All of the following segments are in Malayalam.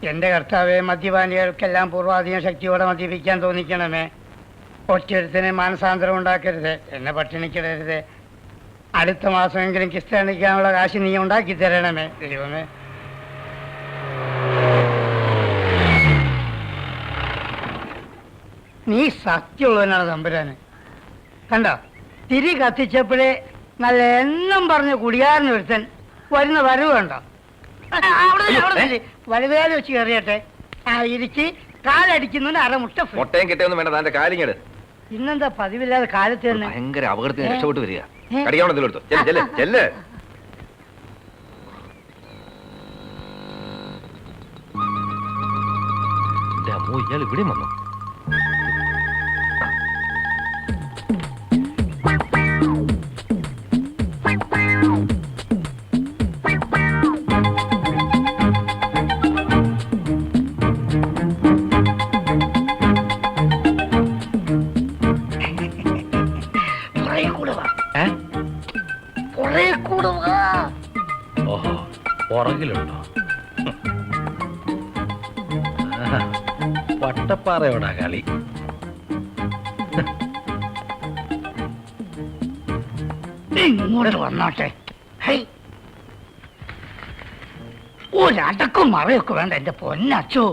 എന്റെ കർത്താവെ, മദ്യപാനികൾക്കെല്ലാം പൂർവാധീന ശക്തിയോടെ മദ്യപിക്കാൻ തോന്നിക്കണമേ. ഒറ്റൊരുത്തിന് മാനസാന്തരം ഉണ്ടാക്കരുത്, എന്നെ പട്ടിണിക്കിടരുത്. അടുത്ത മാസമെങ്കിലും ക്രിസ്ത്യാനിക്കാനുള്ള കാശ് നീ ഉണ്ടാക്കി തരണമേ ദൈവമേ. നീ സത്യമുള്ളവനാണ് തമ്പുരാന്. കണ്ടോ, തിരി കത്തിച്ചപ്പോഴേ നല്ല എണ്ണം പറഞ്ഞ കുടിയാരന് ഒരുത്തൻ വരുന്ന വരവ് കണ്ടോ? വലുവേല വെച്ച് കയറിയട്ടെ. ആ ഇരിച്ച് കാലടിക്കുന്നതിന് അരമുട്ട മുട്ടയും കിട്ടിയൊന്നും വേണ്ട, താന്റെ കാലിങ്ങട്. ഇന്നെന്താ പതിവില്ലാതെ കാലത്ത് തന്നെ ഭയങ്കര അപകടത്തിന് രക്ഷപ്പെട്ട് വരിക. കടിയാവണത്തിലെടുത്തു ചെല്ല്. ഇയാൾ ഇവിടെ വന്നു. ഓഹോ, പുറകിലുണ്ടോ? വട്ടപ്പാറയോടാ കളി. ഇങ്ങോട്ട് വന്നോട്ടെ. ഒരടക്കും മറയൊക്കെ വേണ്ട എന്റെ പൊന്നച്ചോ.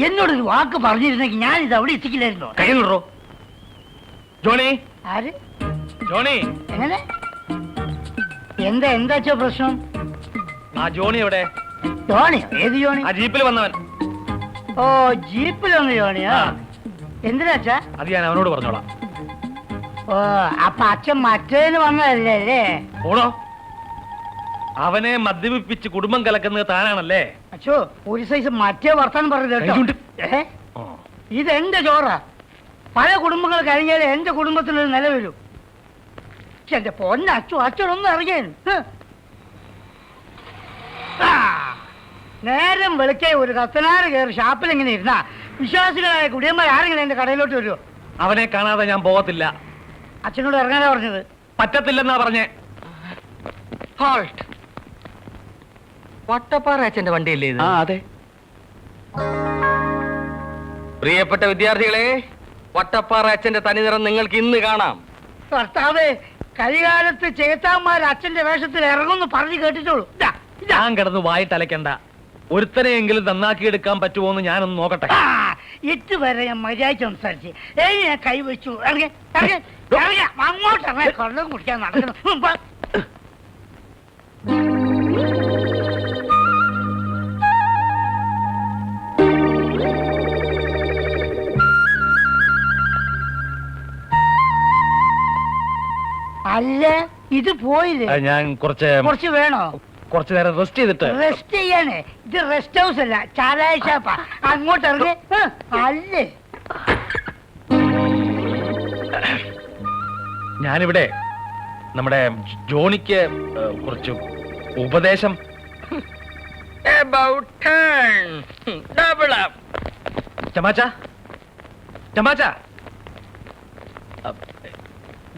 എന്നോടൊരു വാക്ക് പറഞ്ഞിരുന്നെങ്കിൽ ഞാനിത് അവിടെ എത്തിക്കില്ലായിരുന്നോ? കയ്യിലുറോ ജോണി? ആര്? ജോണി. എങ്ങനെ? എന്താച്ചോ പ്രശ്നം? ആ ജോണി എവിടെ? ജോണിയോ? ഏത് ജോണി? ആ ജീപ്പിൽ വന്നവൻ. ഓ, ജീപ്പിൽ വന്ന ജോണിയോ? എന്തിനാച്ചാ? അത് ഞാൻ അവനോട് പറഞ്ഞോളാം. ഓ, അപ്പൊ അച്ഛൻ മറ്റേന്ന് വന്നതല്ലേ അല്ലേ? ഓടോ, അവനെ മദ്യപിപ്പിച്ച് കുടുംബം കലക്കുന്നത് താനാണല്ലേ? അച്ഛോ, ഒരു സൈസ് മറ്റേ വർത്താനം പറഞ്ഞു കേട്ടോ. ഇതെന്റെ ചോറാ. പല കുടുംബങ്ങൾ കഴിഞ്ഞാലേ എന്റെ കുടുംബത്തിനൊരു നില വരൂ. എന്റെ പൊന്നച്ചു, അച്ഛനൊന്നും ഇറങ്ങിയ നേരം വെളുക്കെ ഒരു കത്തനാറ് കയറി ഷാപ്പിൽ എങ്ങനെ ഇരുന്നാ വിശ്വാസികളായ കുടിയന്മാർ ആരെങ്കിലും എന്റെ കടയിലോട്ട് വരുമോ? അവനെ കാണാതെ ഞാൻ പോകത്തില്ല. അച്ഛനോട് ഇറങ്ങാനാ പറഞ്ഞത്? പറ്റത്തില്ലെന്നാ പറഞ്ഞേ. വട്ടപ്പാറ അച്ഛന്റെ വണ്ടിയല്ലേ ഇത്? അതെ. പ്രിയപ്പെട്ട വിദ്യാർത്ഥികളെ, വട്ടപ്പാറ അച്ഛന്റെ തനിനിറം നിങ്ങൾക്ക് ഇന്ന് കാണാം. കർത്താവേ, കരികാലത്ത് ചേത്താന്മാർ അച്ഛന്റെ വേഷത്തിൽ ഇറങ്ങുന്നു പറഞ്ഞു കേട്ടിട്ടുള്ളൂ. ഞാൻ കിടന്ന് വായിട്ടലക്കണ്ട. ഒരുത്തനെയെങ്കിലും നന്നാക്കിയെടുക്കാൻ പറ്റുമോ എന്ന് ഞാനൊന്ന് നോക്കട്ടെ. ഇതുവരെ ഞാൻ മര്യാദ സംസാരിച്ച് ഞാൻ കൈവച്ചു. അങ്ങോട്ട് കൊള്ളം കുടിക്കാൻ നടക്കുന്നു. അല്ല, ഇത് പോയില്ലേ? ഞാൻ കുറച്ച് വേണോ? കുറച്ചു നേരം റെസ്റ്റ് ചെയ്തിട്ട്. റെസ്റ്റ് ചെയ്യാനേ? ഇത് റെസ്റ്റ് ഹൗസ് അല്ല, ചാരായ ഷാപ്പാ. അങ്ങോട്ട് ഇറങ്ങി. അല്ലേ, ഞാനിവിടെ നമ്മുടെ ജോണിക്ക് കുറച്ച് ഉപദേശം. ചമാച്ച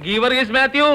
ഗീവർഗീസ് മാത്യു